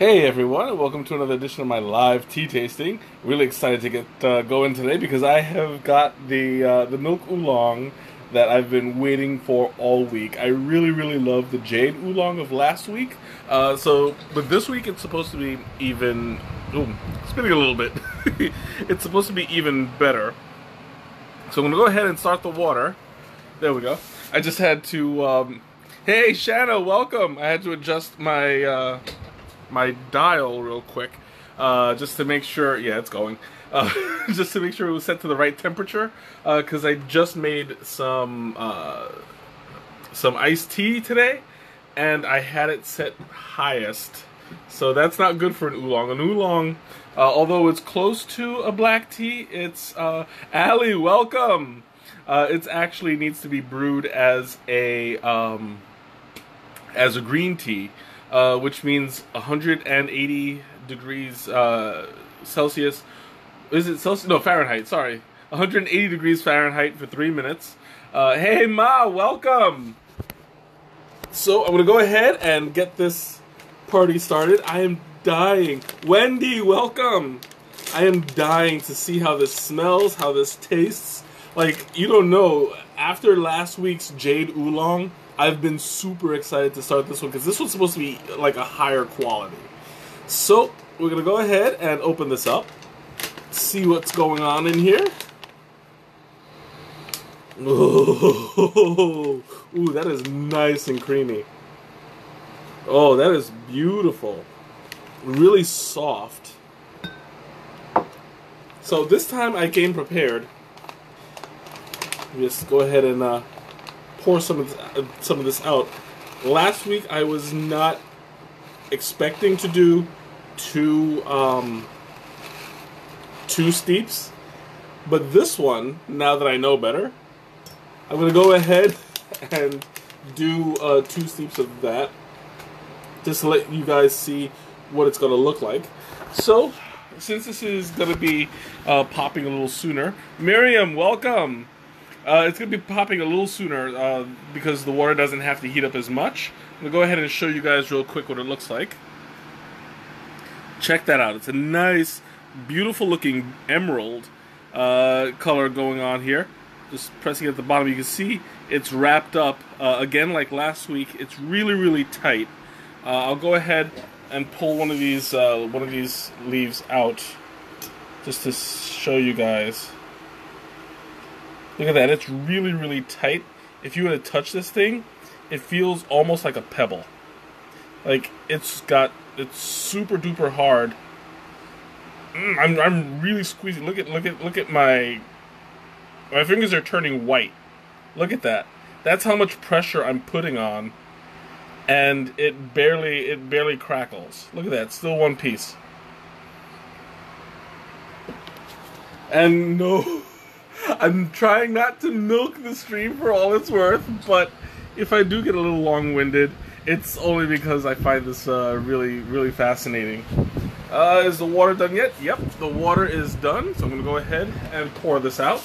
Hey everyone, and welcome to another edition of my live tea tasting. Really excited to get going today because I have got the milk oolong that I've been waiting for all week. I really love the jade oolong of last week. But this week it's supposed to be even. Ooh, spinning a little bit. It's supposed to be even better. So I'm gonna go ahead and start the water. There we go. I just had to. Hey Shanna, welcome. I had to adjust my my dial real quick, just to make sure. Yeah, it's going. Just to make sure it was set to the right temperature, because I just made some iced tea today, and I had it set highest. So that's not good for an oolong. An oolong, although it's close to a black tea, it's Allie, welcome. It actually needs to be brewed as a green tea. Which means 180 degrees Celsius. Is it Celsius? No, Fahrenheit, sorry. 180 degrees Fahrenheit for 3 minutes. Hey, Ma, welcome! So, I'm going to go ahead and get this party started. I am dying. Wendy, welcome! I am dying to see how this smells, how this tastes. Like, you don't know, after last week's Jade Oolong, I've been super excited to start this one because this one's supposed to be like a higher quality. So we're gonna go ahead and open this up, see what's going on in here. Ooh, that is nice and creamy. Oh, that is beautiful. Really soft. So this time I came prepared. Just go ahead and pour some of this out. Last week I was not expecting to do two steeps, but this one, now that I know better, I'm gonna go ahead and do 2 steeps of that, just to let you guys see what it's gonna look like. So, since this is gonna be popping a little sooner, Miriam, welcome. It's going to be popping a little sooner because the water doesn't have to heat up as much. I'm going to go ahead and show you guys real quick what it looks like. Check that out. It's a nice, beautiful looking emerald color going on here. Just pressing at the bottom, you can see it's wrapped up. Again, like last week, it's really tight. I'll go ahead and pull one of these leaves out just to show you guys. Look at that, it's really tight. If you were to touch this thing, it feels almost like a pebble. Like, it's super duper hard. I'm really squeezing. Look at my fingers are turning white. Look at that. That's how much pressure I'm putting on. And it barely crackles. Look at that, it's still one piece. And no, I'm trying not to milk the stream for all it's worth, but if I do get a little long-winded, it's only because I find this really fascinating. Is the water done yet? Yep, the water is done, so I'm going to go ahead and pour this out.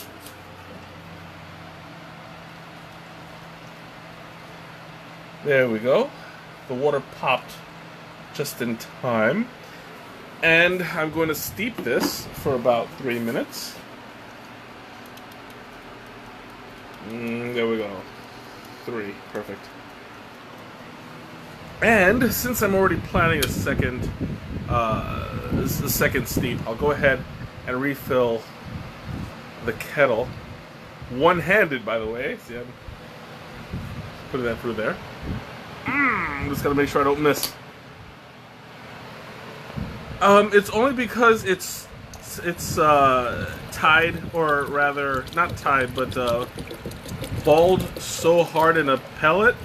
There we go. The water popped just in time. And I'm going to steep this for about 3 minutes. There we go. 3, perfect. And since I'm already planning a second steep, I'll go ahead and refill the kettle, one-handed, by the way. See, I'm putting that through there. Just gotta make sure I don't miss. It's only because it's tied, or rather, not tied, but balled so hard in a pellet.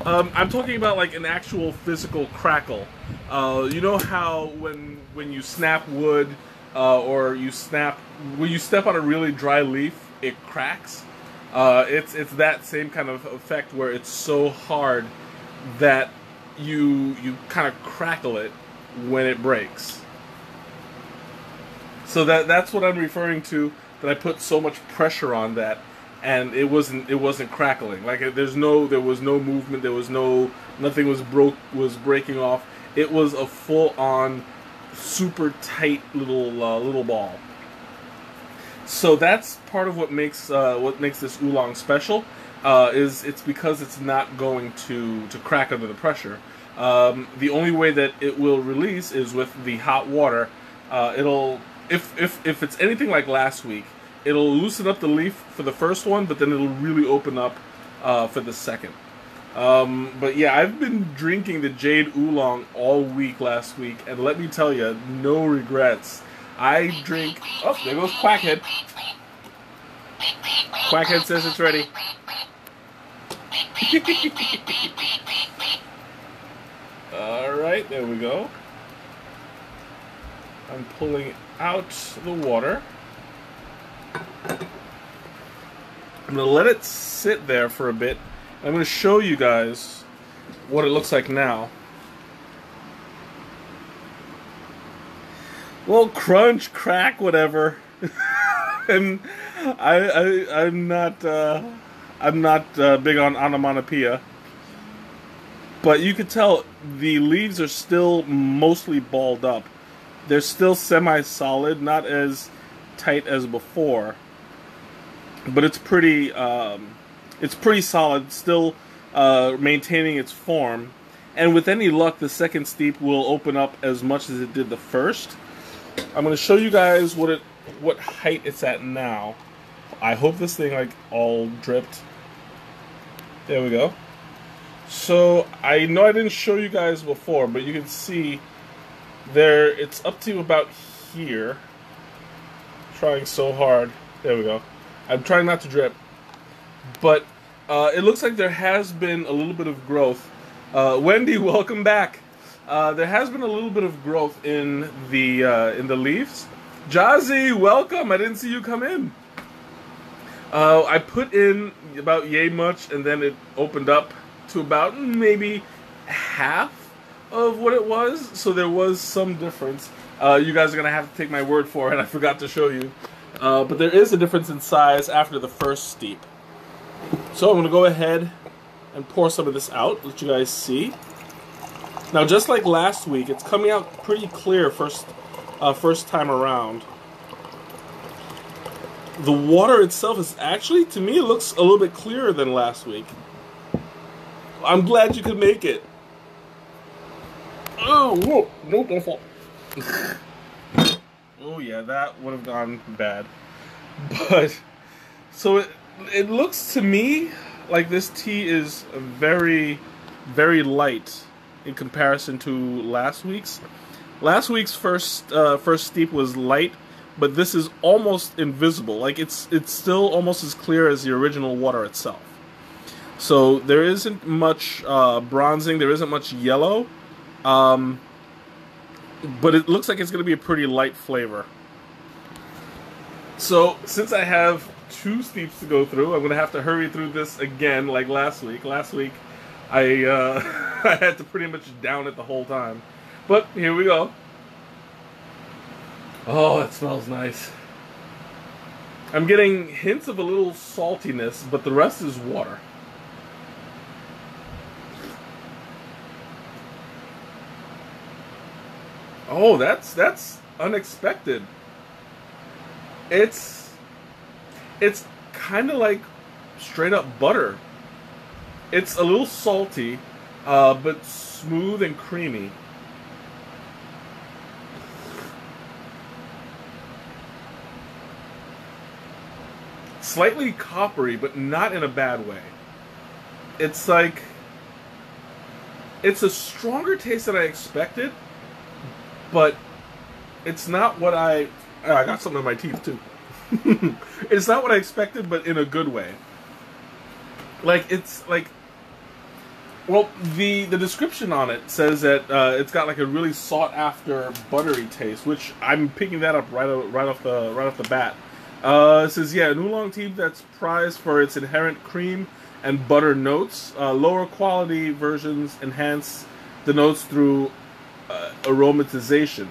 I'm talking about like an actual physical crackle. You know how when you snap wood, or when you step on a really dry leaf, it cracks. It's that same kind of effect where it's so hard that you kind of crackle it when it breaks. So that's what I'm referring to. That I put so much pressure on that, and it wasn't crackling. Like there was no movement. Nothing was breaking off. it was a full-on, super tight little ball. So that's part of what makes this oolong special. Is it's because it's not going to crack under the pressure. The only way that it will release is with the hot water. It'll if it's anything like last week, it'll loosen up the leaf for the first one, but then it'll really open up for the second. But yeah, I've been drinking the Jade Oolong all week last week, and let me tell you, no regrets. I drink... Oh, there goes Quackhead. Quackhead says it's ready. Alright, there we go. I'm pulling out the water. I'm going to let it sit there for a bit. I'm going to show you guys what it looks like now. Well, crunch, crack, whatever. And I'm not big on onomatopoeia, but you could tell the leaves are still mostly balled up. They're still semi-solid, not as tight as before, but it's pretty solid, still maintaining its form. And with any luck, the second steep will open up as much as it did the first. I'm going to show you guys what height it's at now. I hope this thing like all dripped. There we go. So I know I didn't show you guys before, but you can see there it's up to about here. Trying so hard. There we go. I'm trying not to drip, but it looks like there has been a little bit of growth. Wendy, welcome back. There has been a little bit of growth in the leaves. Jazzy, welcome. I didn't see you come in. I put in about yay much, and then it opened up to about maybe half of what it was. So there was some difference. You guys are gonna have to take my word for it. I forgot to show you, but there is a difference in size after the first steep. So I'm gonna go ahead and pour some of this out. Let you guys see. Now, just like last week, it's coming out pretty clear first time around. The water itself is actually, to me, it looks a little bit clearer than last week. I'm glad you could make it. Oh, whoa, nope, don't fall. Oh yeah, that would have gone bad. But, so it looks to me like this tea is very, very light in comparison to last week's. Last week's first steep was light, but this is almost invisible. Like it's still almost as clear as the original water itself. So there isn't much bronzing, there isn't much yellow, but it looks like it's going to be a pretty light flavor. So since I have 2 steeps to go through, I'm going to have to hurry through this again like last week. Last week I I had to pretty much down it the whole time. But here we go. Oh, it smells nice. I'm getting hints of a little saltiness, but the rest is water. Oh, that's unexpected. It's kind of like straight up butter. It's a little salty, but smooth and creamy. Slightly coppery, but not in a bad way. It's like, it's a stronger taste than I expected, but it's not what I got something in my teeth too. It's not what I expected, but in a good way. Like, it's like, well, the description on it says that it's got like a really sought after buttery taste, which I'm picking that up right off the bat. It says, yeah, an oolong tea that's prized for its inherent cream and butter notes. Lower quality versions enhance the notes through aromatization,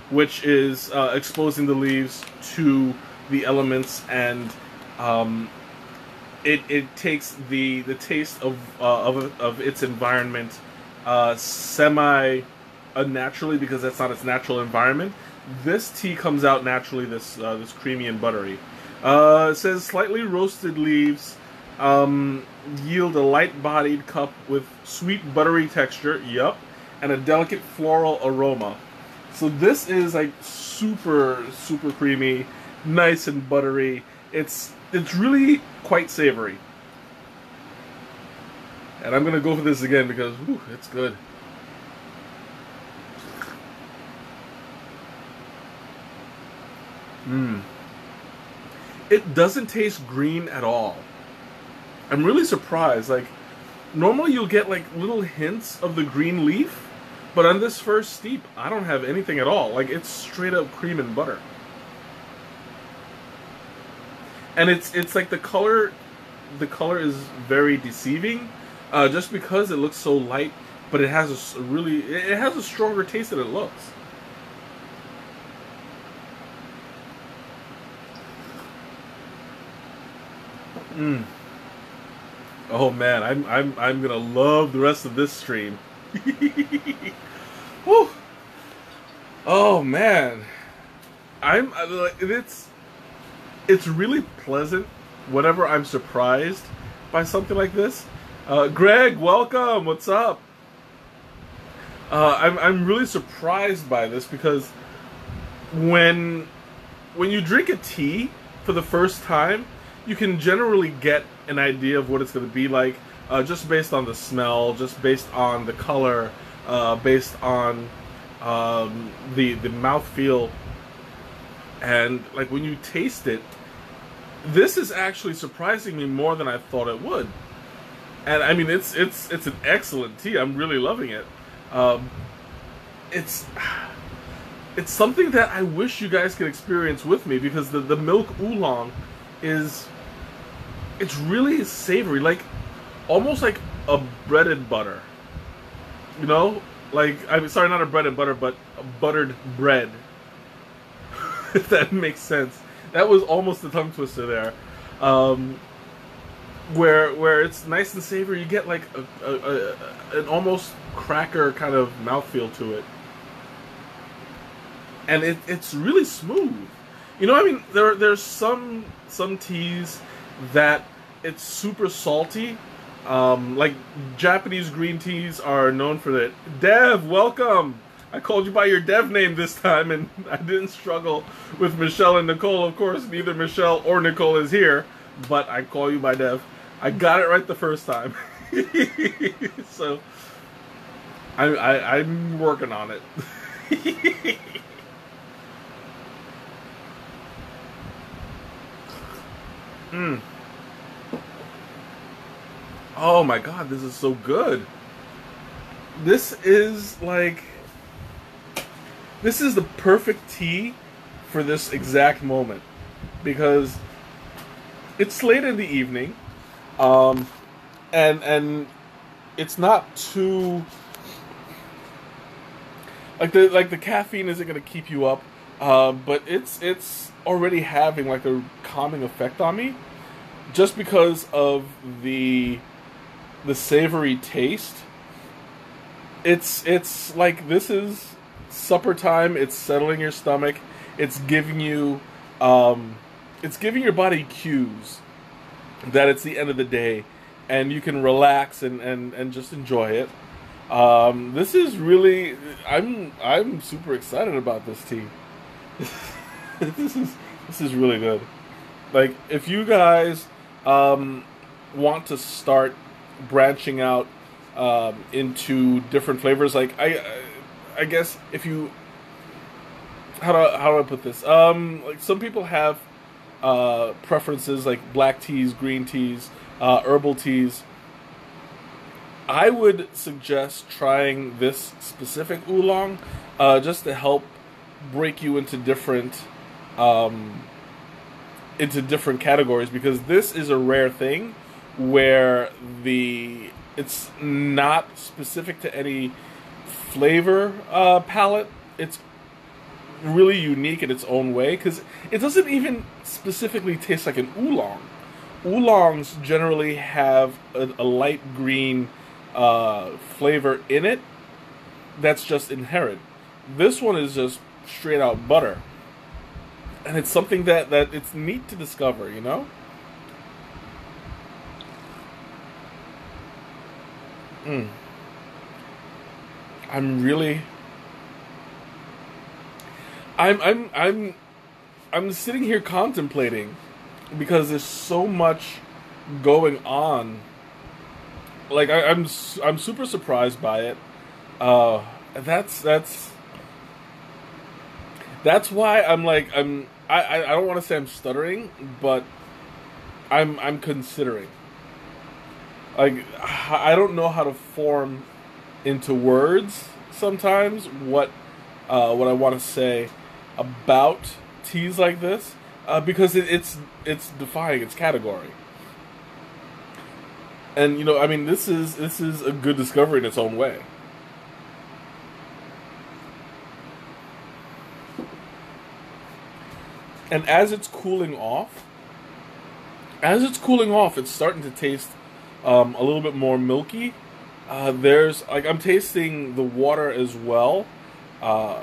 which is exposing the leaves to the elements, and it takes the taste of its environment, semi unnaturally because that's not its natural environment. This tea comes out naturally, this creamy and buttery. It says slightly roasted leaves yield a light-bodied cup with sweet buttery texture, yup, and a delicate floral aroma. So this is like super, super creamy, nice and buttery. It's really quite savory. And I'm gonna go for this again because whew, it's good. It doesn't taste green at all. I'm really surprised. Like, normally you'll get like little hints of the green leaf, but on this first steep, I don't have anything at all. Like, it's straight up cream and butter. And it's like the color is very deceiving, just because it looks so light, but it has it has a stronger taste than it looks. Oh man, I'm gonna love the rest of this stream. Whew. Oh man, it's really pleasant whenever I'm surprised by something like this. Greg, welcome. What's up? I'm really surprised by this because when you drink a tea for the first time, you can generally get an idea of what it's going to be like, just based on the smell, just based on the color, based on the mouthfeel, and like when you taste it, this is actually surprising me more than I thought it would. And I mean, it's an excellent tea. I'm really loving it. It's something that I wish you guys could experience with me because the milk oolong it's really savory, like almost like a breaded butter. You know, like I'm sorry, not a bread and butter, but a buttered bread. If that makes sense. That was almost a tongue twister there. Where it's nice and savory, you get like an almost cracker kind of mouthfeel to it, and it's really smooth. You know, I mean, there's some teas that it's super salty. Like Japanese green teas are known for that. Dev, welcome. I called you by your Dev name this time, and I didn't struggle with Michelle and Nicole. Of course, neither Michelle or Nicole is here, but I call you by Dev. I got it right the first time. So I'm working on it. Oh my god, this is so good. This is the perfect tea for this exact moment because it's late in the evening, and it's not too like the caffeine isn't going to keep you up, but it's already having like a calming effect on me, just because of the savory taste. It's like this is supper time. It's settling your stomach. It's giving you your body cues that it's the end of the day, and you can relax and just enjoy it. This is really I'm super excited about this tea. This is really good. Like, if you guys want to start branching out into different flavors, like I guess if you how do I put this? Like some people have preferences like black teas, green teas, herbal teas. I would suggest trying this specific oolong just to help break you into different categories, because this is a rare thing where it's not specific to any flavor palette. It's really unique in its own way because it doesn't even specifically taste like an oolong. Oolongs generally have a light green flavor in it, that's just inherent. This one is just straight out butter, and it's something that it's neat to discover. You know. Mm. I'm really. I'm sitting here contemplating because there's so much going on. Like I'm super surprised by it. Uh, that's why I'm like I don't want to say I'm stuttering, but I'm considering. Like I don't know how to form into words sometimes what I want to say about teas like this, because it's defying its category. And I mean, this is a good discovery in its own way. And it's starting to taste a little bit more milky. There's like I'm tasting the water as well, uh,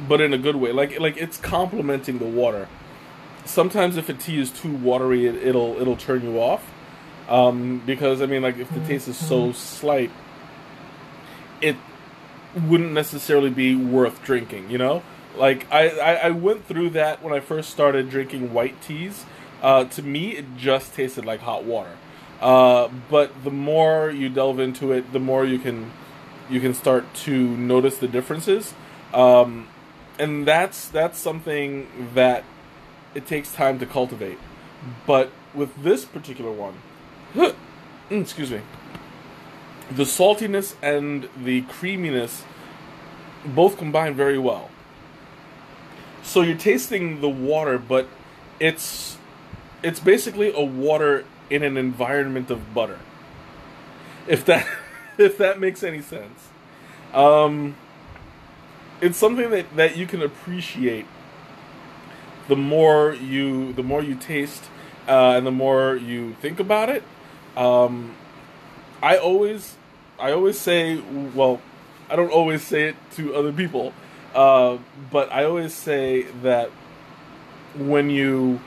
but in a good way. Like it's complementing the water. Sometimes if a tea is too watery, it'll turn you off. Because I mean, like if the taste is so slight, it wouldn't necessarily be worth drinking. Like I went through that when I first started drinking white teas. To me, it just tasted like hot water. But the more you delve into it, the more you can start to notice the differences. And that's something that it takes time to cultivate. But with this particular one, excuse me, the saltiness and the creaminess both combine very well. So you're tasting the water, but it's it's basically a water in an environment of butter. If that if that makes any sense. Um, it's something that you can appreciate the more you taste, and the more you think about it. Um, I always I always say, well, I don't always say it to other people, but I always say that when you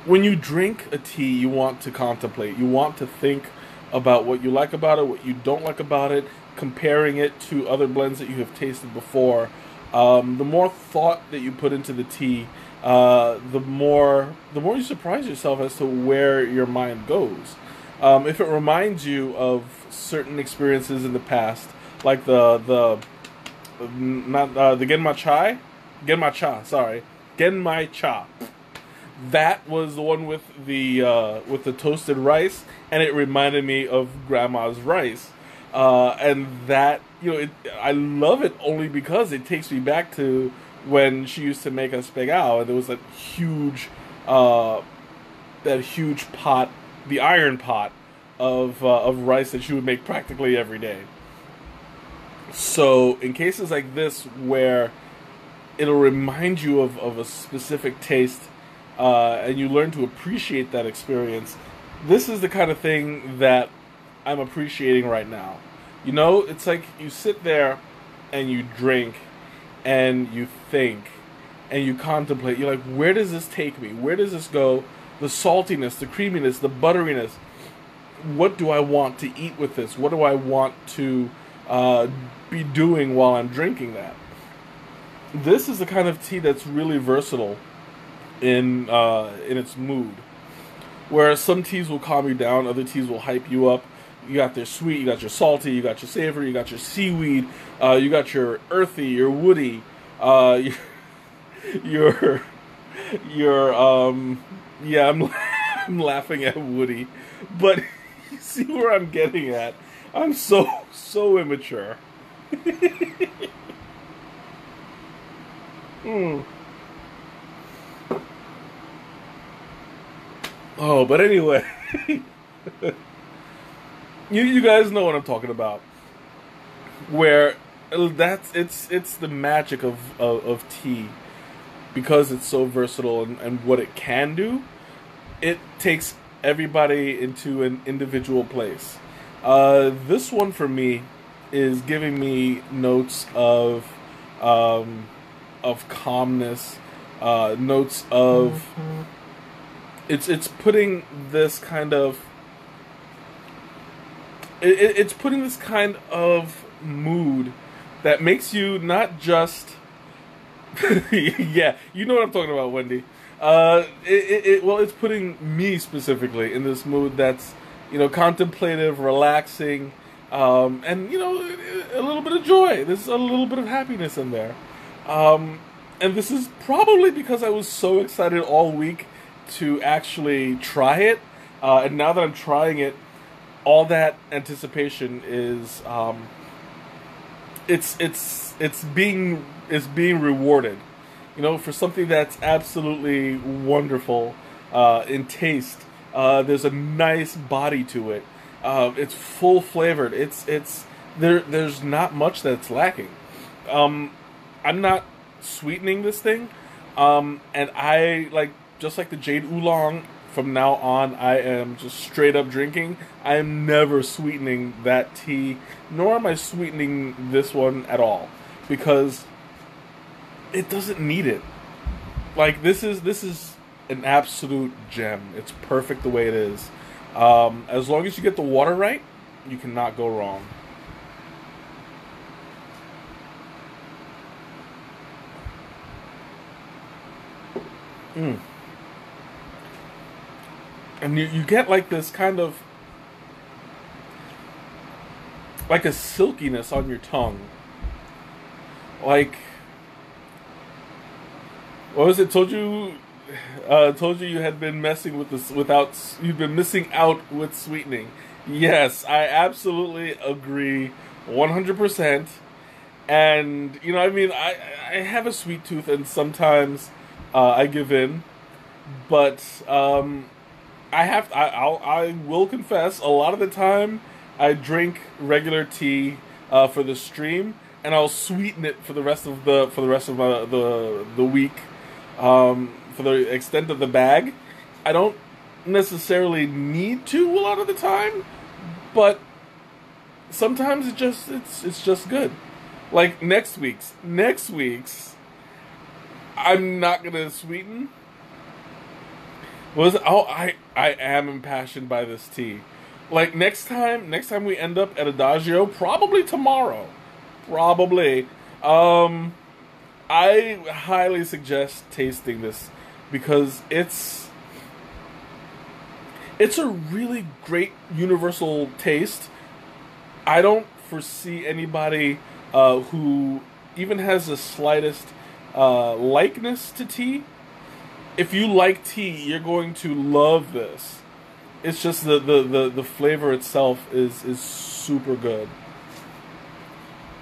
when you drink a tea, you want to contemplate. You want to think about what you like about it, what you don't like about it, comparing it to other blends that you have tasted before. The more thought that you put into the tea, the more you surprise yourself as to where your mind goes. If it reminds you of certain experiences in the past, like the not the Genma Cha, sorry, Genmai Cha. That was the one with the toasted rice, and it reminded me of Grandma's rice. And that I love it only because it takes me back to when she used to make us pegao, and there was uh, that huge pot, the iron pot of rice that she would make practically every day. So in cases like this where it'll remind you of a specific taste, and you learn to appreciate that experience, this is the kind of thing that I'm appreciating right now. It's like you sit there and you drink and you think and you contemplate. You're like, where does this take me? Where does this go? The saltiness, the creaminess, the butteriness. What do I want to eat with this? What do I want to be doing while I'm drinking that? This is the kind of tea that's really versatile in its mood. Whereas some teas will calm you down, other teas will hype you up. You got your sweet, you got your salty, you got your savory, you got your seaweed, you got your earthy, your woody, your yeah, I'm laughing at woody, but you see where I'm getting at. I'm so immature. Mm. Oh, but anyway, you guys know what I'm talking about. Where it's the magic of tea, because it's so versatile and what it can do. It takes everybody into an individual place. This one for me is giving me notes of calmness, notes of it's putting this kind of it's putting this kind of mood that makes you not just yeah, you know what I'm talking about, Wendy. Well, it's putting me specifically in this mood that's, contemplative, relaxing, and a little bit of joy. There's a little bit of happiness in there, and this is probably because I was so excited all week to actually try it, and now that I'm trying it, all that anticipation is it's being rewarded, for something that's absolutely wonderful in taste. There's a nice body to it. It's full flavored. There's not much that's lacking. I'm not sweetening this thing, and I just like the Jade Oolong. From now on, I am just straight up drinking. I am never sweetening that tea, nor am I sweetening this one at all, because it doesn't need it. This is an absolute gem. It's perfect the way it is. As long as you get the water right, you cannot go wrong. And you get this kind of a silkiness on your tongue. What was it? Told you you had been messing with this you've been missing out with sweetening. Yes, I absolutely agree 100%. And I have a sweet tooth, and sometimes I give in, but I will confess, a lot of the time I drink regular tea for the stream, and I'll sweeten it for the rest of the week, for the extent of the bag. I don't necessarily need to a lot of the time, but sometimes it's just good. Like next week's, I'm not gonna sweeten. I am impassioned by this tea. Next time we end up at Adagio, probably tomorrow. Probably. I highly suggest tasting this, because it's a really great universal taste. I don't foresee anybody who even has the slightest likeness to tea. If you like tea, you're going to love this. It's just the flavor itself is super good.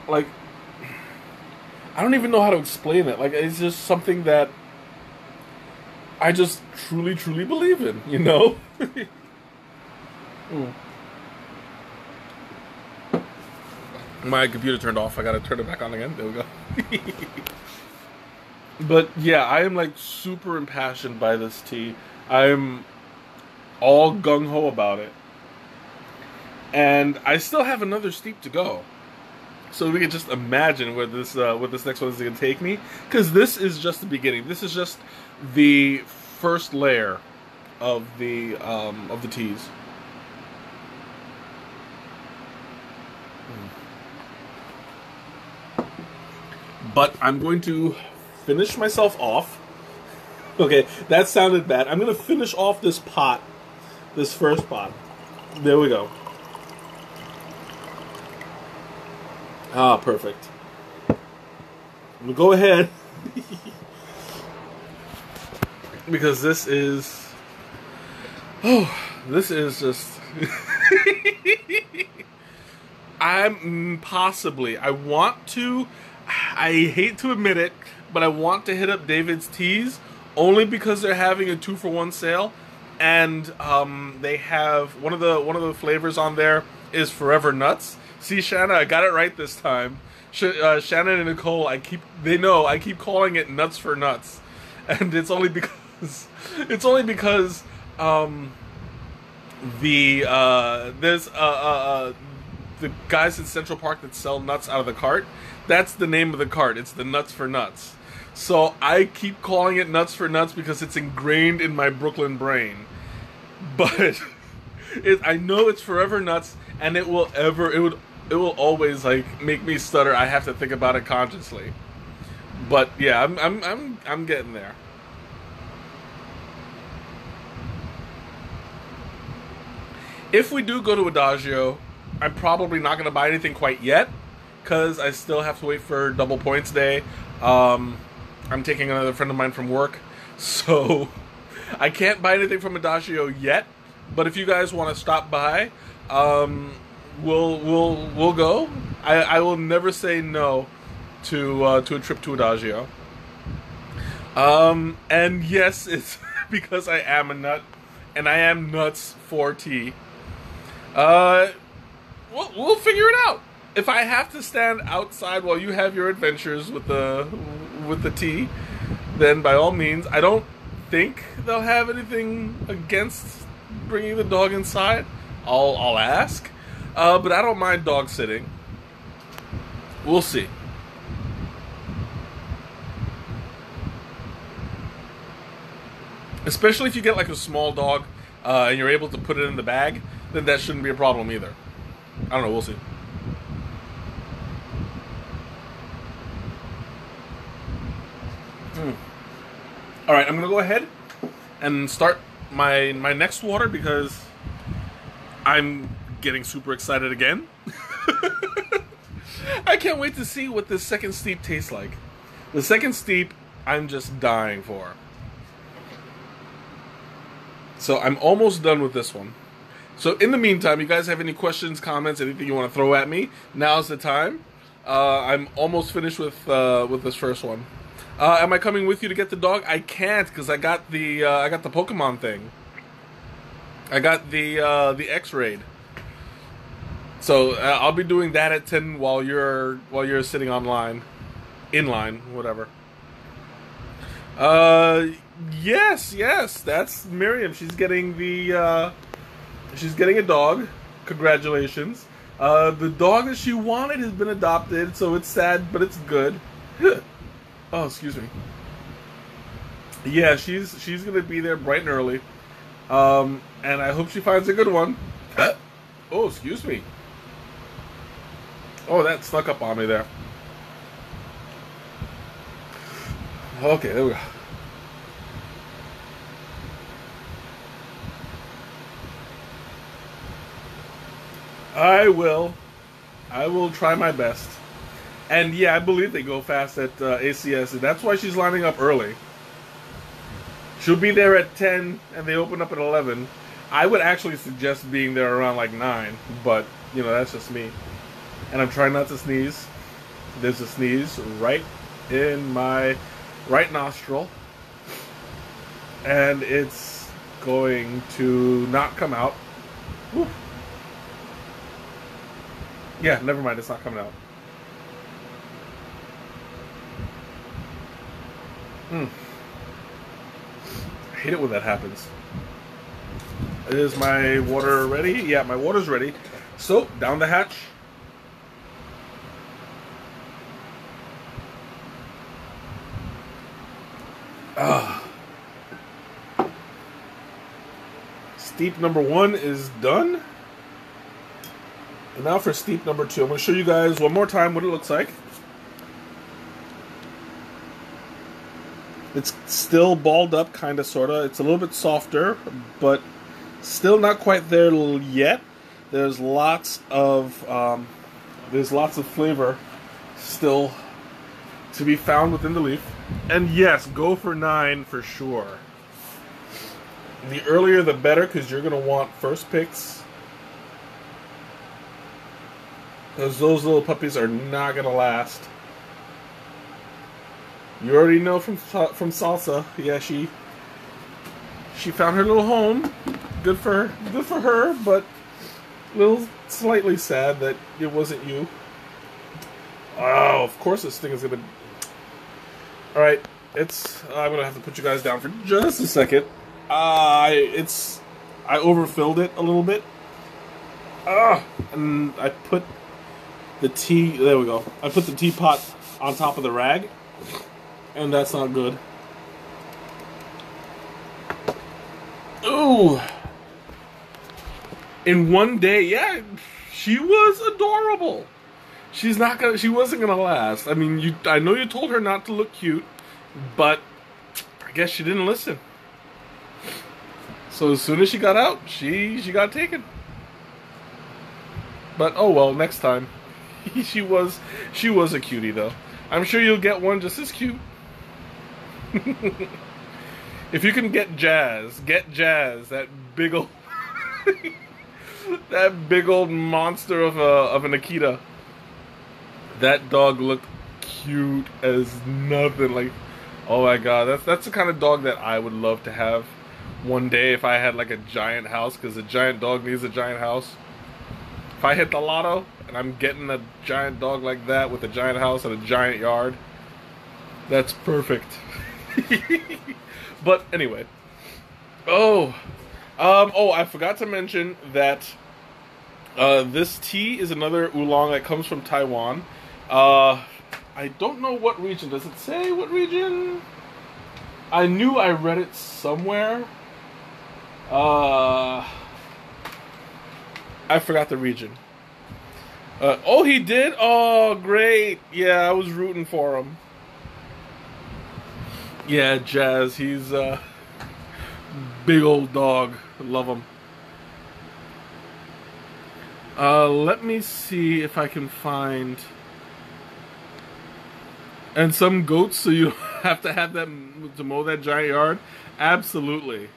I don't even know how to explain it. It's just something that I just truly believe in, My computer turned off. I gotta turn it back on again. There we go. But yeah, I am super impassioned by this tea. I'm all gung-ho about it. And I still have another steep to go. So we can just imagine where this next one is going to take me. Because this is just the beginning. This is just the first layer of the teas. But I'm going to finish myself off. Okay, that sounded bad. I'm going to finish off this pot. This first pot. There we go. Ah, perfect. I'm going to go ahead. Because this is... Oh, this is just... I hate to admit it, but I want to hit up David's Teas only because they're having a 2-for-1 sale, and they have one of the flavors on there is Forever Nuts. See, Shanna, I got it right this time. Shannon and Nicole, I keep calling it Nuts for Nuts, and it's only because there's the guys in Central Park that sell nuts out of the cart, that's the name of the cart. It's the Nuts for Nuts. So I keep calling it Nuts for Nuts because it's ingrained in my Brooklyn brain. But I know it's forever nuts, and it will always like make me stutter. I have to think about it consciously. But yeah, I'm getting there. If we do go to Adagio, I'm probably not going to buy anything quite yet, because I still have to wait for double points day. I'm taking another friend of mine from work, so I can't buy anything from Adagio yet. But if you guys want to stop by, we'll go. I will never say no to a trip to Adagio. And yes, it's because I am a nut, and I am nuts for tea. We'll figure it out. If I have to stand outside while you have your adventures with the tea, then by all means. I don't think they'll have anything against bringing the dog inside. I'll ask, but I don't mind dog sitting. We'll see. Especially if you get like a small dog and you're able to put it in the bag, then that shouldn't be a problem either. I don't know, we'll see. Alright, I'm going to go ahead and start my next water because I'm getting super excited again. I can't wait to see what this second steep tastes like. The second steep, I'm just dying for. So I'm almost done with this one. So in the meantime, you guys have any questions, comments, anything you want to throw at me? Now's the time. I'm almost finished with this first one. Am I coming with you to get the dog? I can't because I got the Pokemon thing. I got the X-Raid. So I'll be doing that at 10 while you're sitting online, in line, whatever. Yes, that's Miriam. She's getting a dog. Congratulations. The dog that she wanted has been adopted, so it's sad, but it's good. Oh, excuse me. Yeah, she's gonna be there bright and early. And I hope she finds a good one. Oh, excuse me. Oh, that snuck up on me there. Okay, there we go. I will try my best. And yeah, I believe they go fast at ACS, and that's why she's lining up early. She'll be there at 10, and they open up at 11. I would actually suggest being there around like 9, but, you know, that's just me. And I'm trying not to sneeze. There's a sneeze right in my right nostril. And it's going to not come out. Whew. Yeah, never mind, it's not coming out. I hate it when that happens. Is my water ready? Yeah, my water's ready. So, down the hatch. Steep number 1 is done. And now for steep number 2. I'm going to show you guys one more time what it looks like. It's still balled up, kind of, sort of. It's a little bit softer, but still not quite there yet. There's lots of flavor still to be found within the leaf. And yes, go for 9 for sure. The earlier the better, because you're going to want first picks. Because those little puppies are not going to last. You already know from Salsa. Yeah, she found her little home. Good for her, but a little slightly sad that it wasn't you. Oh, of course this thing is gonna. All right, I'm gonna have to put you guys down for just a second. I overfilled it a little bit. And I put the tea, there we go. I put the teapot on top of the rag, and that's not good. Ooh. In one day, yeah, she was adorable. She wasn't gonna last. I mean, I know you told her not to look cute, but I guess she didn't listen. So as soon as she got out, she got taken. But oh well, next time. she was a cutie though. I'm sure you'll get one just as cute. If you can get Jazz, that big old that big old monster of an Akita. That dog looked cute as nothing. Like, oh my god, that's the kind of dog that I would love to have one day if I had like a giant house, because a giant dog needs a giant house. If I hit the lotto and I'm getting a giant dog like that with a giant house and a giant yard, that's perfect. But anyway, I forgot to mention that this tea is another oolong that comes from Taiwan. I don't know what region. Does it say what region? I knew I read it somewhere. I forgot the region. Oh, he did? Oh, great. Yeah, I was rooting for him. Yeah, Jazz, he's a big old dog. Love him. Let me see if I can find... And some goats, so you have them to mow that giant yard? Absolutely.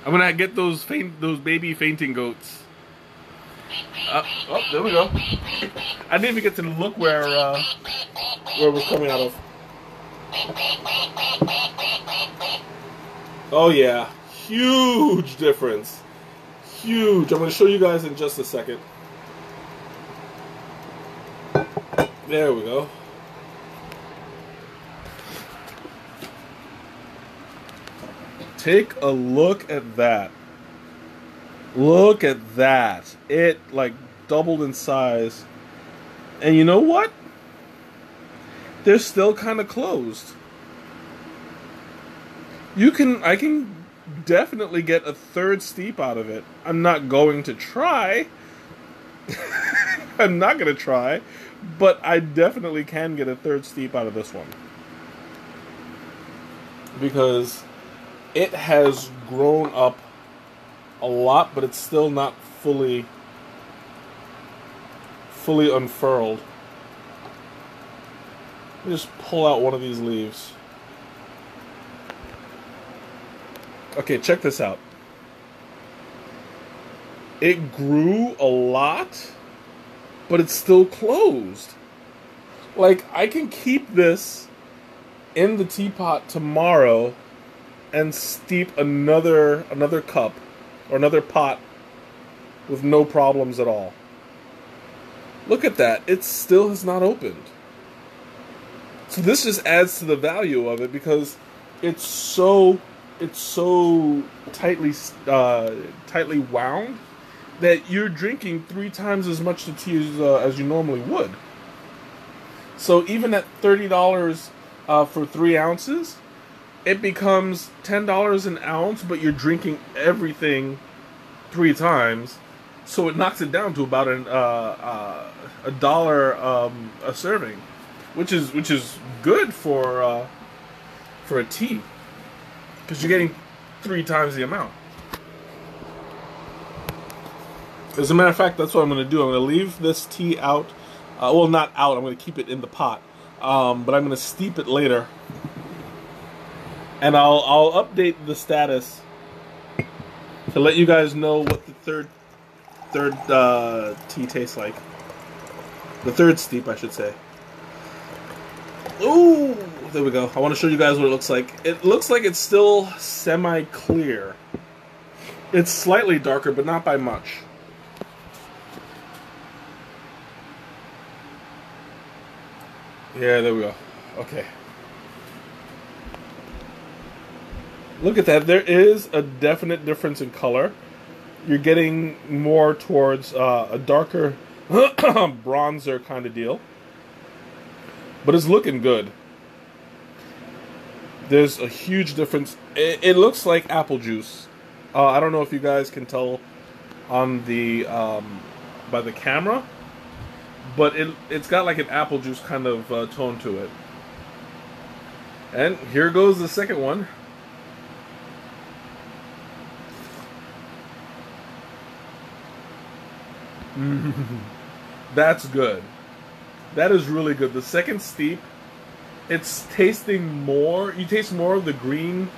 I'm gonna get those baby fainting goats. Oh, there we go. I didn't even get to look where it was coming out of. Oh yeah, huge difference. Huge. I'm gonna show you guys in just a second. There we go. Take a look at that. Look at that. It like doubled in size. And you know what? They're still kind of closed. I can definitely get a third steep out of it. I'm not going to try. I'm not going to try. But I definitely can get a third steep out of this one. Because it has grown up a lot, but it's still not fully unfurled. Let me just pull out one of these leaves. Okay, check this out. It grew a lot, but it's still closed. Like, I can keep this in the teapot tomorrow and steep another cup or another pot with no problems at all. Look at that. It still has not opened. So this just adds to the value of it because it's so tightly wound that you're drinking 3 times as much of tea as you normally would. So even at $30 for 3 ounces, it becomes $10 an ounce, but you're drinking everything 3 times, so it knocks it down to about a dollar a serving, which is good for a tea, because you're getting 3 times the amount. As a matter of fact, that's what I'm going to do. I'm going to leave this tea out. Well, not out. I'm going to keep it in the pot, but I'm going to steep it later. And I'll update the status to let you guys know what the third tea tastes like. The third steep, I should say. Ooh, there we go. I want to show you guys what it looks like. It looks like it's still semi-clear. It's slightly darker, but not by much. Yeah, there we go. Okay. Look at that. There is a definite difference in color. you're getting more towards a darker bronzer kind of deal. But it's looking good. There's a huge difference. It looks like apple juice. I don't know if you guys can tell on the by the camera, but it's got like an apple juice kind of tone to it. And here goes the second one. That's good. That is really good. The second steep, it's tasting more. You taste more of the green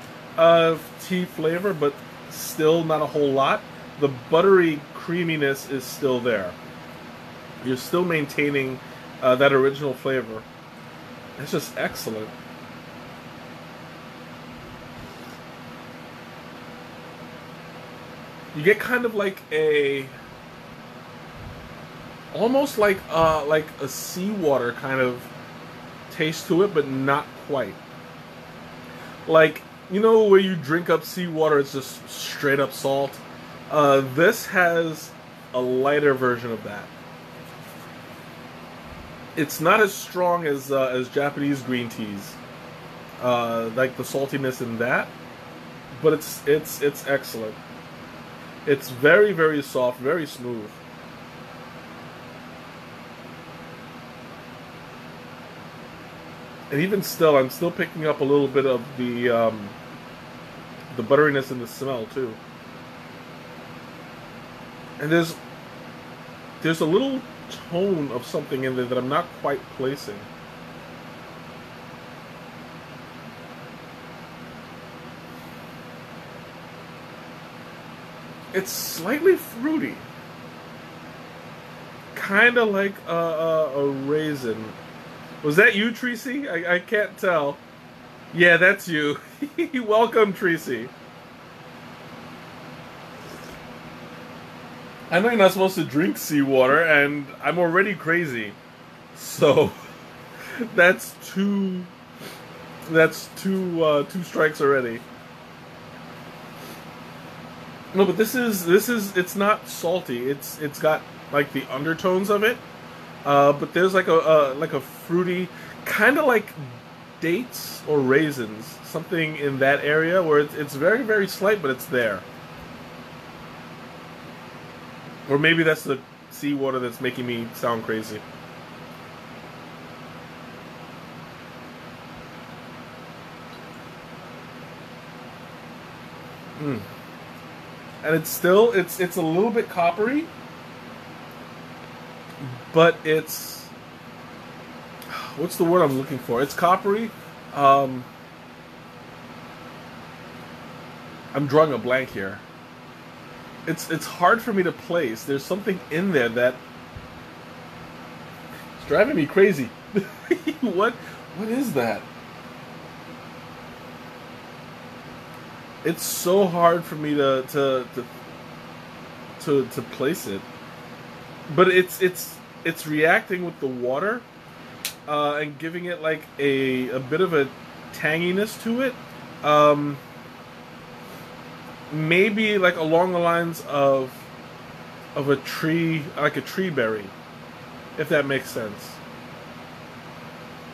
tea flavor, but still not a whole lot. The buttery creaminess is still there. You're still maintaining that original flavor. It's just excellent. You get kind of like almost like a seawater kind of taste to it, but not quite. Like, you know, where you drink up seawater, it's just straight up salt. This has a lighter version of that. It's not as strong as Japanese green teas, like the saltiness in that, but it's excellent. It's very, very soft, very smooth. And even still, I'm still picking up a little bit of the butteriness in the smell too. And there's a little tone of something in there that I'm not quite placing. It's slightly fruity, kind of like a raisin. Was that you, Tracy? I can't tell. Yeah, that's you. Welcome, Tracy. I know you're not supposed to drink seawater, and I'm already crazy. So that's two strikes already. No, but this is it's not salty. It's got like the undertones of it. But there's like a fruity, kind of like dates or raisins, something in that area where it's very, very slight, but it's there. Or maybe that's the seawater that's making me sound crazy. And it's still it's a little bit coppery, but it's, what's the word I'm looking for? It's coppery. I'm drawing a blank here. It's hard for me to place. There's something in there that it's driving me crazy. What is that? It's so hard for me to place it. But it's reacting with the water and giving it like a bit of a tanginess to it. Maybe like along the lines of a tree, like a tree berry, if that makes sense.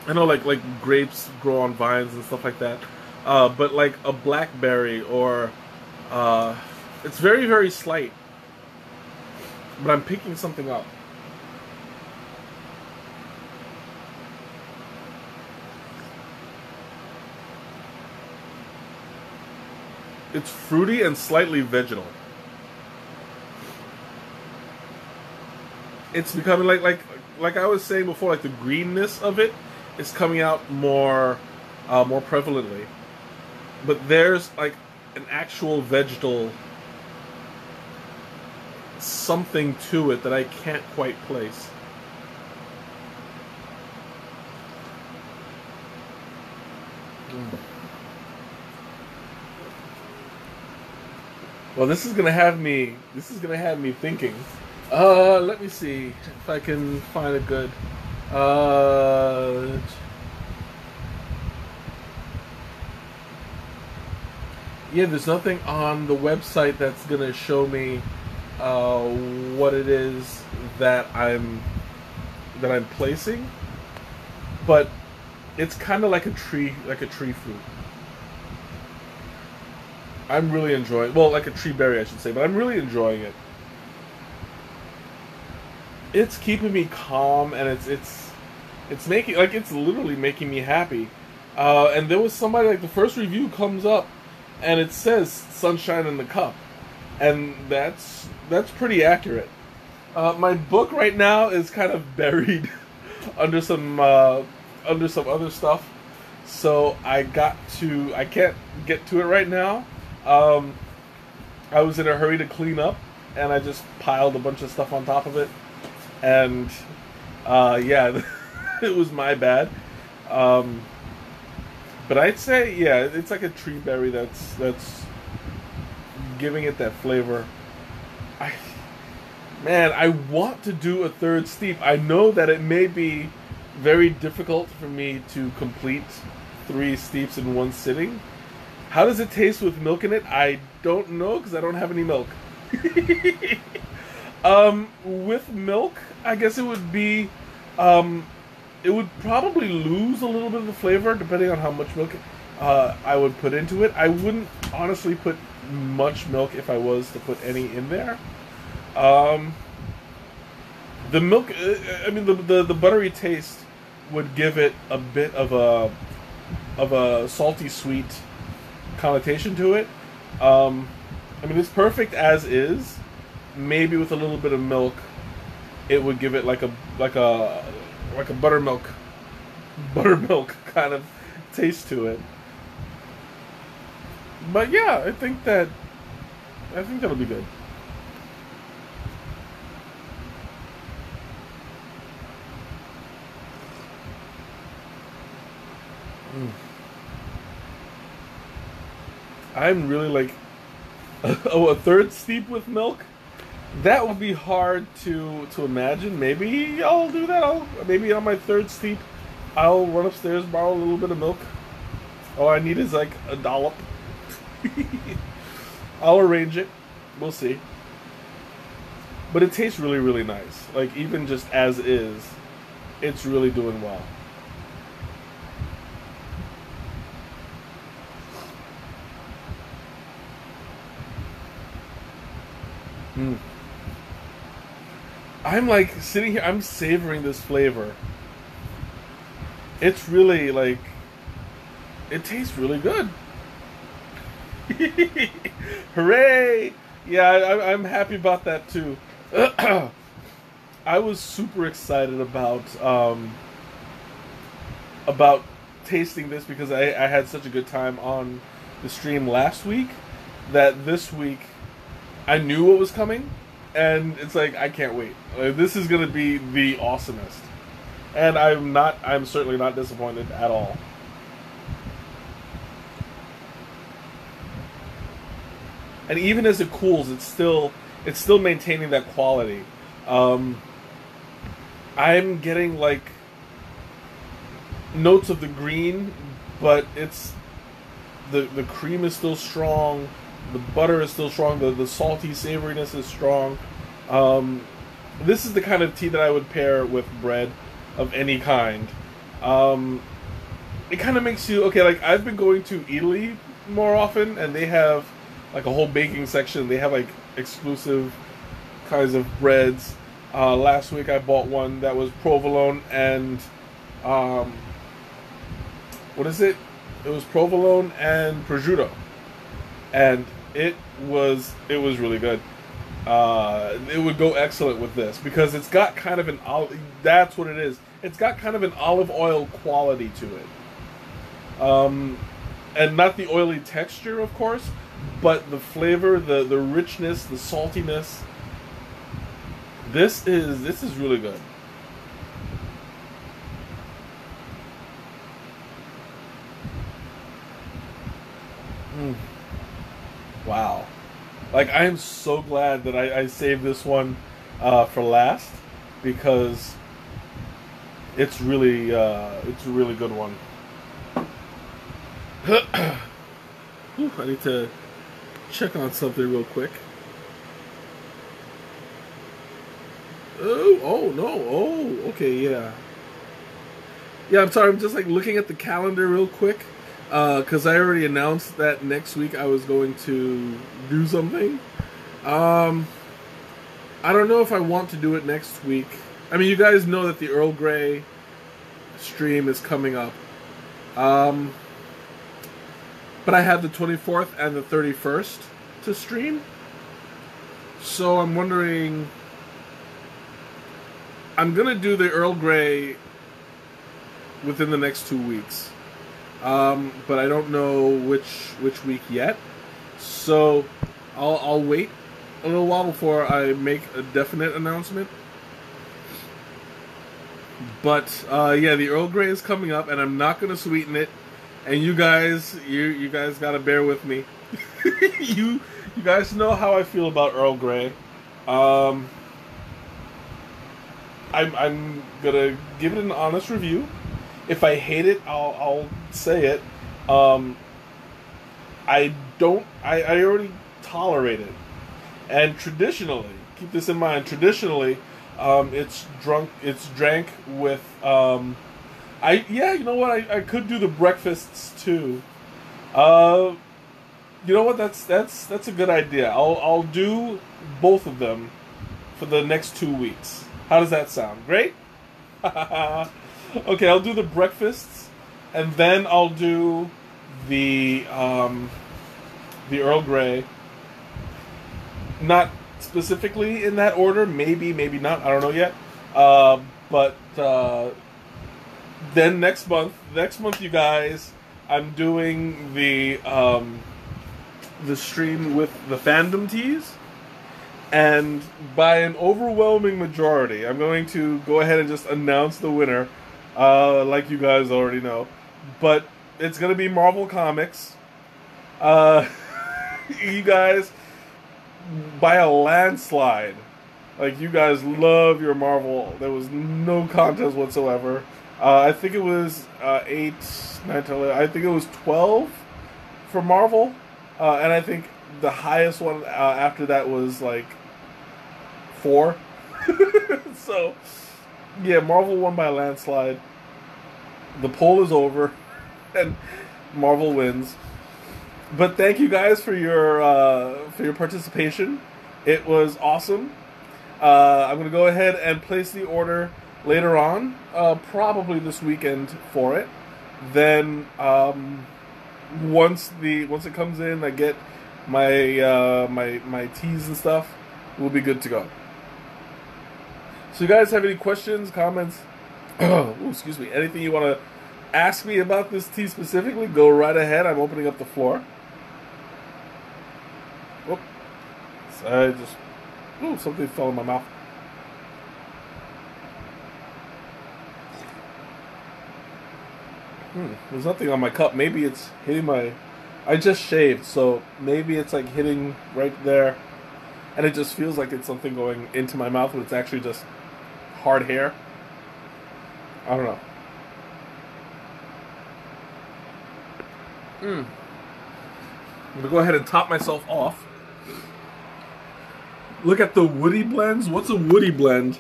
I know like grapes grow on vines and stuff like that, but like a blackberry or it's very, very slight. But I'm picking something up. It's fruity and slightly vegetal. It's becoming like I was saying before, like the greenness of it is coming out more prevalently. But there's like an actual vegetal something to it that I can't quite place. Well, this is gonna have me thinking. Let me see if I can find a good. Yeah, there's nothing on the website that's gonna show me uh, what it is that I'm placing, but it's kind of like a tree fruit. I'm really enjoying, well, like a tree berry, I should say, but I'm really enjoying it. It's keeping me calm, and it's making, like, it's literally making me happy. And there was somebody, like, the first review comes up, and it says sunshine in the cup, and that's pretty accurate. My book right now is kind of buried under some other stuff, so I can't get to it right now. Um, I was in a hurry to clean up, and I just piled a bunch of stuff on top of it, and yeah, it was my bad. Um, but I'd say, yeah, it's like a tree berry that's giving it that flavor. I Man, I want to do a third steep. I know that it may be very difficult for me to complete 3 steeps in one sitting. How does it taste with milk in it? I don't know because I don't have any milk. With milk, I guess it would probably lose a little bit of the flavor depending on how much milk I would put into it. I wouldn't honestly put much milk if I was to put any in there. Um, the milk, I mean, the buttery taste would give it a bit of a salty sweet connotation to it. I mean, it's perfect as is. Maybe with a little bit of milk, it would give it like a buttermilk kind of taste to it. But yeah, I think that'll be good. Mm. I'm really like, oh, a third steep with milk. That would be hard to imagine. Maybe I'll do that. Maybe on my third steep, I'll run upstairs, borrow a little bit of milk. All I need is like a dollop. I'll arrange it. We'll see. But it tastes really, really nice. Like even just as is, it's really doing well. Mm. I'm like sitting here. I'm savoring this flavor. It's really like it tastes really good. Hooray! Yeah, I'm happy about that too. I was super excited about tasting this because I had such a good time on the stream last week that this week I knew what was coming, and it's like I can't wait. Like, this is gonna be the awesomest, and I'm certainly not disappointed at all. And even as it cools, it's still maintaining that quality. Um, I'm getting like notes of the green, but the cream is still strong, the butter is still strong, the salty savoriness is strong. Um, this is the kind of tea that I would pair with bread of any kind. Um, it kind of makes you okay. Like I've been going to Italy more often, and they have like a whole baking section. They have like exclusive kinds of breads. Last week I bought one that was provolone and um, what is it? It was provolone and prosciutto, and it was really good. It would go excellent with this because it's got kind of an olive. That's what it is. It's got kind of an olive oil quality to it, and not the oily texture, of course, but the flavor, the richness, the saltiness. This is really good. Mm. Wow. Like I am so glad that I saved this one for last because it's a really good one. Whew, I need to check on something real quick. Oh no. Oh, okay, yeah. Yeah, I'm sorry. I'm just like looking at the calendar real quick, because I already announced that next week I was going to do something. Um, I don't know if I want to do it next week. I mean, you guys know that the Earl Grey stream is coming up. Um, but I have the 24th and the 31st to stream. So I'm wondering, I'm gonna do the Earl Grey within the next 2 weeks, but I don't know which week yet. So I'll wait a little while before I make a definite announcement. But yeah, the Earl Grey is coming up, and I'm not gonna sweeten it. And you guys gotta bear with me. you guys know how I feel about Earl Grey. I'm gonna give it an honest review. If I hate it, I'll say it. I already tolerate it, and traditionally, keep this in mind. Traditionally, it's drank with. You know what? I could do the breakfasts too. You know what? That's a good idea. I'll do both of them for the next 2 weeks. How does that sound? Great? Okay, I'll do the breakfasts, and then I'll do the Earl Grey. Not specifically in that order. Maybe not. I don't know yet. But then next month, you guys, I'm doing the stream with the fandom teas. And by an overwhelming majority, I'm going to go ahead and just announce the winner, like you guys already know. But it's going to be Marvel Comics. You guys, by a landslide. Like, you guys love your Marvel. There was no contest whatsoever. I think it was 8, 9, 10, 11. I think it was 12 for Marvel. And I think the highest one after that was like 4. So, yeah, Marvel won by a landslide. The poll is over, and Marvel wins. But thank you guys for your participation. It was awesome. I'm gonna go ahead and place the order later on, probably this weekend for it. Then once it comes in, I get my teas and stuff, we'll be good to go. So you guys have any questions, comments? Ooh, excuse me. Anything you want to ask me about this tea specifically? Go right ahead. I'm opening up the floor. Whoop. So something fell in my mouth. There's nothing on my cup. Maybe it's hitting my... I just shaved, so maybe it's like hitting right there. And it just feels like it's something going into my mouth, but it's actually just hard hair. I don't know. I'm going to go ahead and top myself off. Look at the woody blends. What's a woody blend?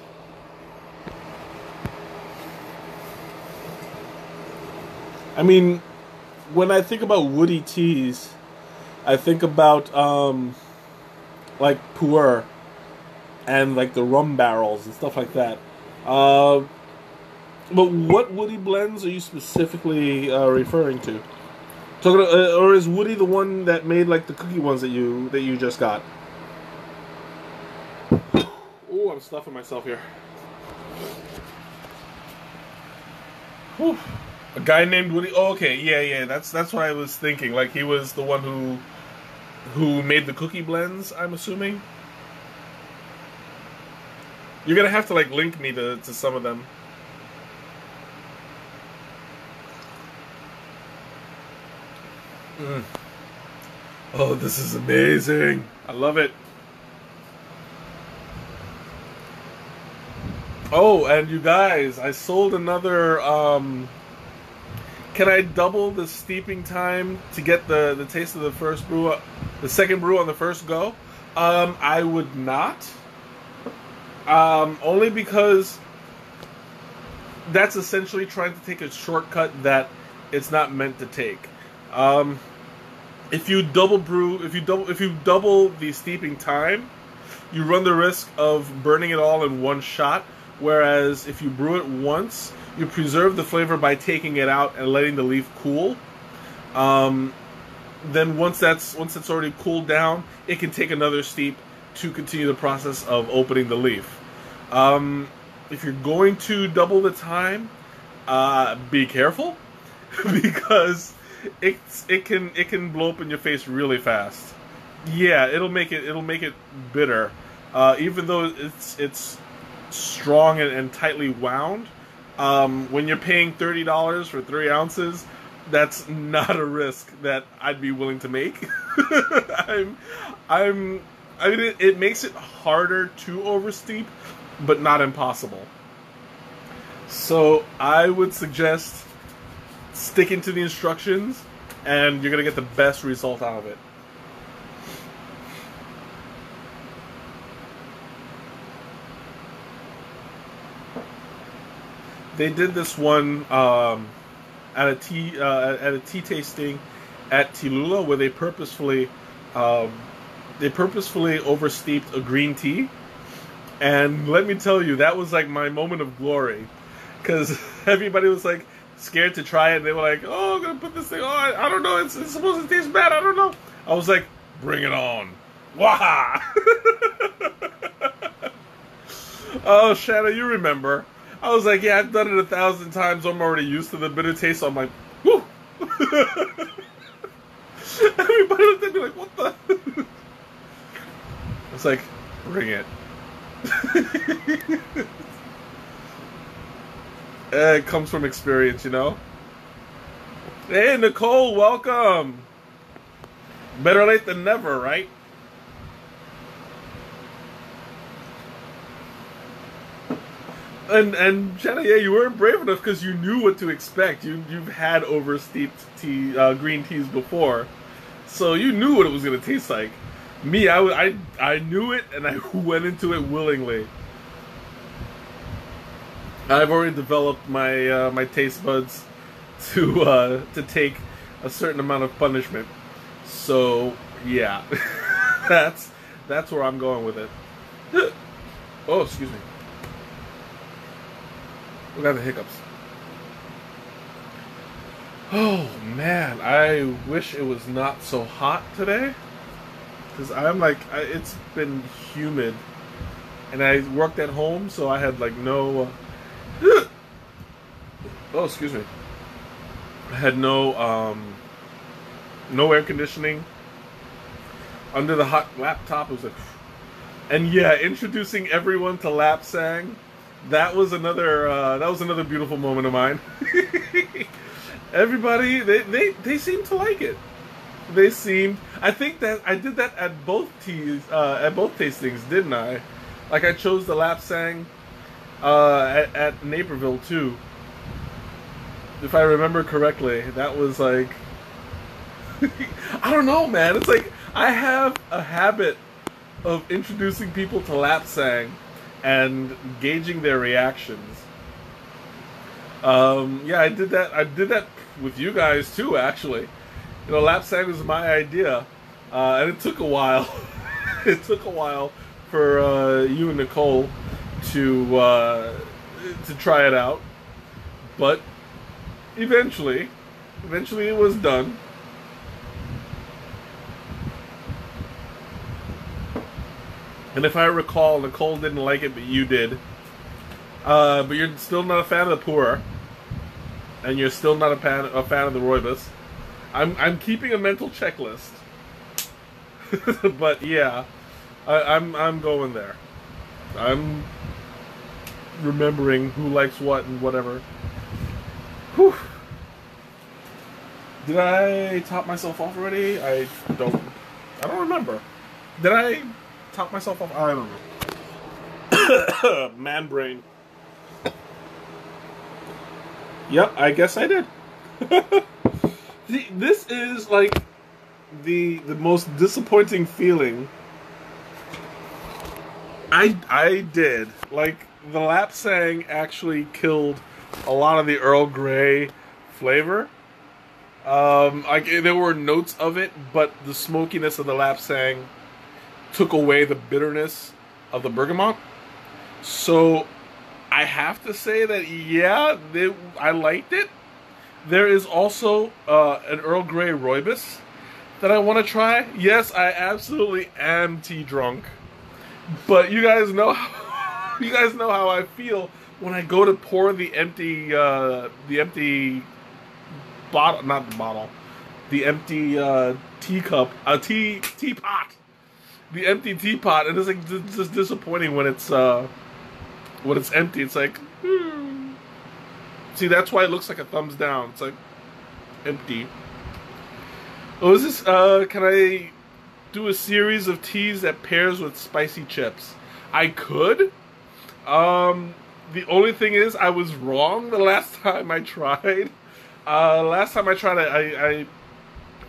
I mean, when I think about woody teas, I think about like pu'er and like the rum barrels and stuff like that. But what woody blends are you specifically referring to? Or is Woody the one that made like the cookie ones that you just got? Oh, I'm stuffing myself here. Whew. A guy named Woody. Oh, okay, yeah. That's what I was thinking. Like he was the one who made the cookie blends. I'm assuming. You're gonna have to like link me to some of them. Oh, this is amazing. I love it. Oh, and you guys, I sold another, can I double the steeping time to get the taste of the first brew, the second brew on the first go? I would not. Only because that's essentially trying to take a shortcut that it's not meant to take. Um, if you double brew, if you double the steeping time, you run the risk of burning it all in one shot. Whereas if you brew it once, you preserve the flavor by taking it out and letting the leaf cool. Um, then once it's already cooled down, it can take another steep to continue the process of opening the leaf. If you're going to double the time, be careful because it can blow up in your face really fast. Yeah, it'll make it bitter, even though it's strong and tightly wound. When you're paying $30 for 3 ounces, that's not a risk that I'd be willing to make. I mean, it makes it harder to oversteep, but not impossible. So I would suggest sticking to the instructions, and you're gonna get the best result out of it. They did this one at a tea tasting at Tilula, where they purposefully oversteeped a green tea, and let me tell you, that was like my moment of glory, because everybody was like scared to try it. And they were like, "Oh, I'm gonna put this thing on. I don't know. It's supposed to taste bad. I don't know." I was like, "Bring it on!" Waha! Oh, Shanna, you remember? I was like, "Yeah, I've done it 1,000 times. I'm already used to the bitter taste." So I'm like, "Woo!" Everybody looked at me like, "What the?" It's like, bring it. It comes from experience, you know? Hey, Nicole, welcome! Better late than never, right? And Jenna, yeah, you weren't brave enough because you knew what to expect. You've had oversteeped green teas before, so you knew what it was gonna taste like. Me, I knew it, and I went into it willingly. I've already developed my my taste buds to take a certain amount of punishment. So yeah, that's where I'm going with it. Oh, excuse me. We got the hiccups. Oh man, I wish it was not so hot today. Because I'm like, it's been humid. And I worked at home, so I had like no... oh, excuse me. I had no air conditioning. Under the hot laptop, it was like... And yeah, introducing everyone to lap sang, that was another beautiful moment of mine. Everybody, they seemed to like it. They seemed. I think that I did that at both tastings, didn't I? Like I chose the lap sang at Naperville too. If I remember correctly, that was like I don't know, man. It's like I have a habit of introducing people to lap sang and gauging their reactions. Yeah, I did that. I did that with you guys too, actually. You know, lap sang was my idea, and it took a while. It took a while for you and Nicole to try it out, but eventually it was done. And if I recall, Nicole didn't like it, but you did. But you're still not a fan of the pour, and you're still not a fan of the rooibos. I'm keeping a mental checklist, but yeah, I'm going there. I'm remembering who likes what and whatever. Whew. Did I top myself off already? I don't remember. Did I top myself off? I don't know. Man brain. Yep, I guess I did. This is like the most disappointing feeling I did. Like, the lapsang actually killed a lot of the Earl Grey flavor. Like, there were notes of it, but the smokiness of the lapsang took away the bitterness of the bergamot. So I have to say that, yeah, I liked it. There is also an Earl Grey rooibos that I want to try. Yes, I absolutely am tea drunk, but you guys know how I feel when I go to pour the empty bottle, not the bottle, the empty teacup, teapot, the empty teapot, and it's like just disappointing when it's empty. It's like, see, that's why it looks like a thumbs down. It's like empty. Oh, is this? Can I do a series of teas that pairs with spicy chips? I could. The only thing is, I was wrong the last time I tried. I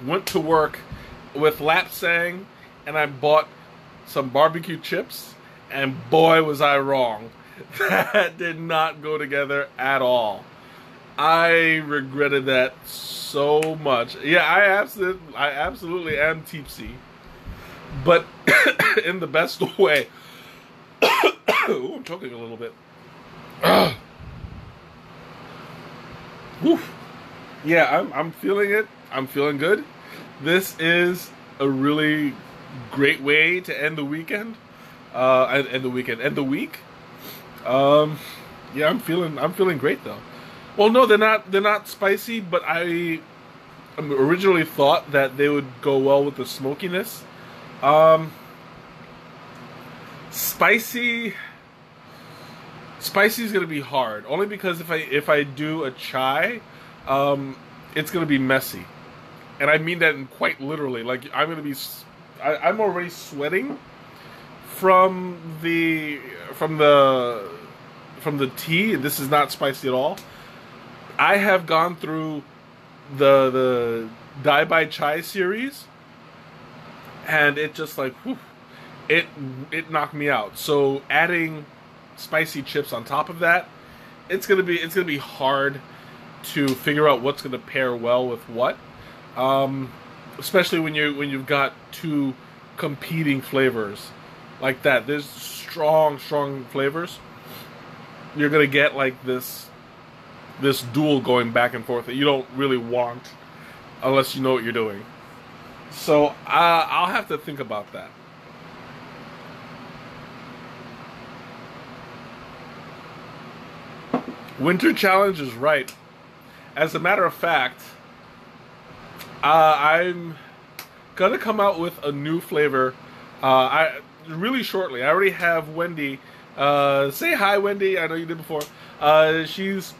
went to work with lapsang, and I bought some barbecue chips, and boy was I wrong. That did not go together at all. I regretted that so much. Yeah, I absolutely am tipsy, but in the best way. Ooh, I'm choking a little bit. Yeah, I'm feeling it. I'm feeling good. This is a really great way to end the weekend. End the week. Yeah, I'm feeling great though. Well, no, they're not spicy, but I originally thought that they would go well with the smokiness. Spicy is gonna be hard, only because if I do a chai, it's gonna be messy, and I mean that in quite literally. Like, I'm already sweating from the tea. This is not spicy at all. I have gone through the Dai Bai Chai series, and it just like, whew, it knocked me out. So adding spicy chips on top of that, it's gonna be hard to figure out what's gonna pair well with what, especially when you've got two competing flavors like that. There's strong flavors. You're gonna get like this duel going back and forth that you don't really want unless you know what you're doing. So I'll have to think about that. Winter Challenge is right. As a matter of fact, I'm gonna come out with a new flavor really shortly. I already have Wendy. Say hi, Wendy. I know you did before. She's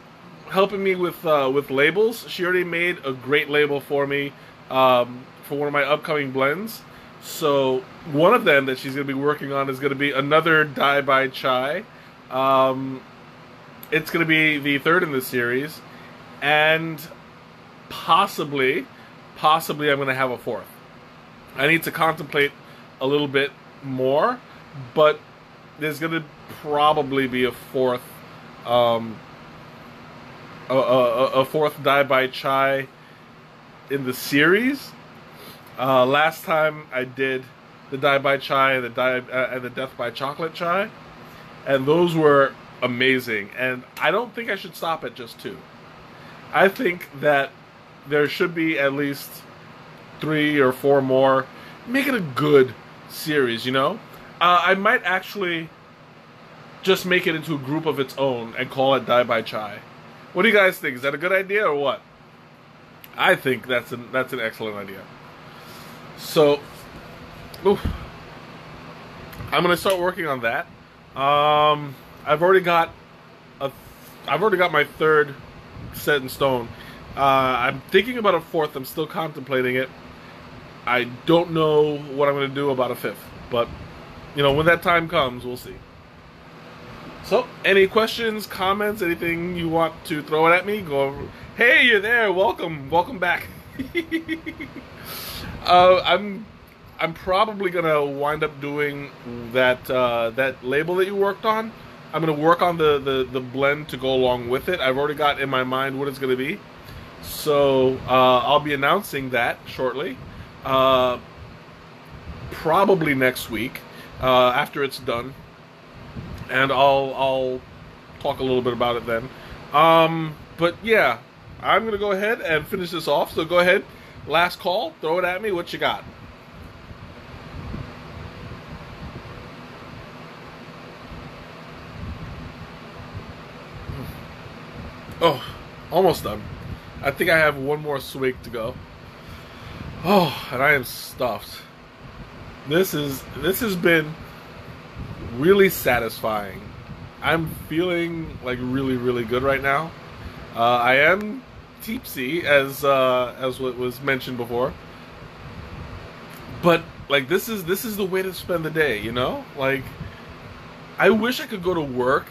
helping me with labels. She already made a great label for me for one of my upcoming blends. So one of them that she's going to be working on is going to be another Dai Bai Chai. It's going to be the third in this series, and possibly I'm going to have a fourth. I need to contemplate a little bit more, but there's going to probably be a fourth Dai Bai Chai in the series. Last time I did the Dai Bai Chai and the Death by Chocolate Chai, and those were amazing. And I don't think I should stop at just two. I think that there should be at least 3 or 4 more. Make it a good series, you know? I might actually just make it into a group of its own and call it Dai Bai Chai. What do you guys think? Is that a good idea or what? I think that's an excellent idea. So, I'm gonna start working on that. I've already got my third set in stone. I'm thinking about a fourth. I'm still contemplating it. I don't know what I'm gonna do about a fifth, but when that time comes, we'll see. So, any questions, comments, anything you want to throw it at me? Go over. Hey, you're there. Welcome back. I'm I'm probably gonna wind up doing that that label that you worked on. I'm gonna work on the blend to go along with it. I've already got in my mind what it's gonna be, so I'll be announcing that shortly. Probably next week after it's done, and I'll talk a little bit about it then. But yeah, I'm gonna go ahead and finish this off. So go ahead, last call, throw it at me. What you got? Oh, almost done. I think I have one more swig to go. Oh, and I am stuffed. This has been really satisfying. I'm feeling like really good right now. I am tipsy as what was mentioned before, but like this is the way to spend the day, you know? Like, I wish I could go to work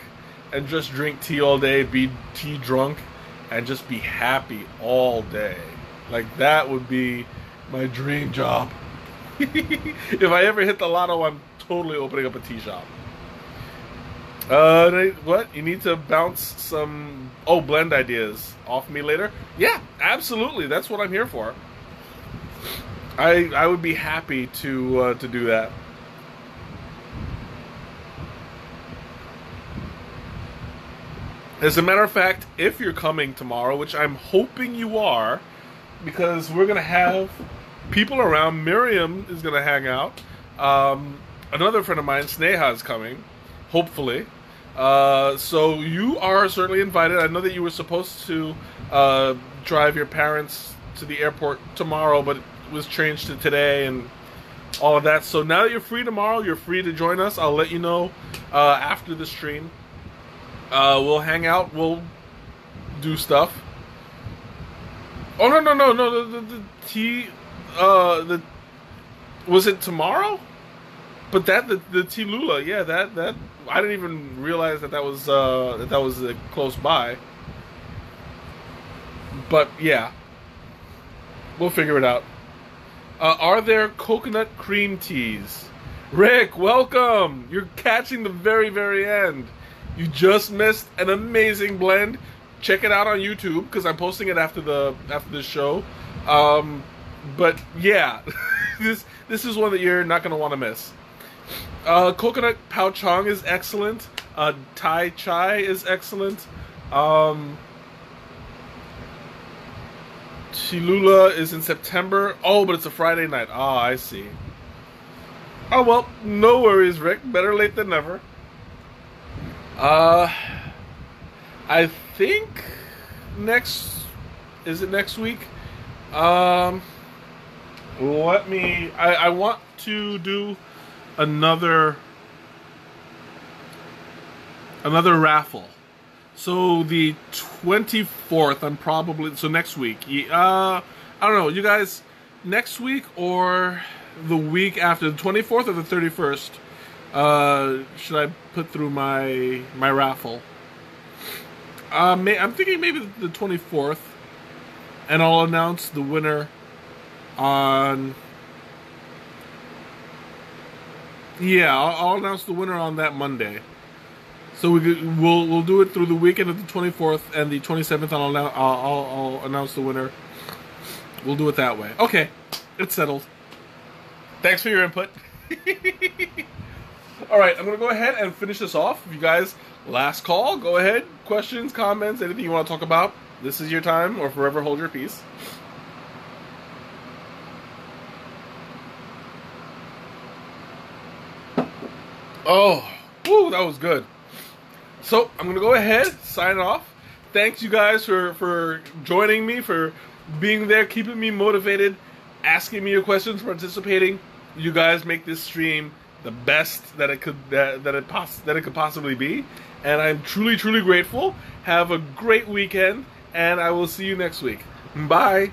and just drink tea all day, be tea drunk, and just be happy all day. Like, that would be my dream job. If I ever hit the lotto, I'm totally opening up a tea shop. What? You need to bounce some blend ideas off me later? Yeah, absolutely. That's what I'm here for. I would be happy to do that. As a matter of fact, if you're coming tomorrow, which I'm hoping you are, because we're going to have people around. Miriam is going to hang out. Another friend of mine, Sneha, is coming, hopefully. So you are certainly invited. I know that you were supposed to drive your parents to the airport tomorrow, but it was changed to today and all of that. So now that you're free tomorrow, you're free to join us. I'll let you know after the stream. We'll hang out. We'll do stuff. Oh no! The tea. Was it tomorrow? But the Tilula, yeah, that I didn't even realize that was close by. But yeah, we'll figure it out. Are there coconut cream teas? Rick, welcome. You're catching the very end. You just missed an amazing blend. Check it out on YouTube because I'm posting it after the show. But yeah, this is one that you're not gonna want to miss. Coconut Pao Chong is excellent. Thai Chai is excellent. Chilula is in September. Oh, but it's a Friday night. Ah, I see. Oh well, no worries, Rick. Better late than never. I think next week? I want to do another raffle. So the 24th, I'm probably, so next week. I don't know, you guys, next week or the week after, the 24th or the 31st, should I put through my raffle? I'm thinking maybe the 24th, and I'll announce the winner on. Yeah, I'll announce the winner on that Monday. So we'll do it through the weekend of the 24th and the 27th. I'll announce the winner. We'll do it that way. Okay, it's settled. Thanks for your input. All right, I'm gonna go ahead and finish this off. If you guys, last call. Go ahead. Questions, comments, anything you want to talk about. This is your time, or forever hold your peace. Oh, woo, that was good. So I'm gonna go ahead, sign off. Thanks you guys for joining me, for being there, keeping me motivated, asking me your questions, participating. You guys make this stream the best that it could possibly be, and I'm truly grateful. Have a great weekend, and I will see you next week. Bye.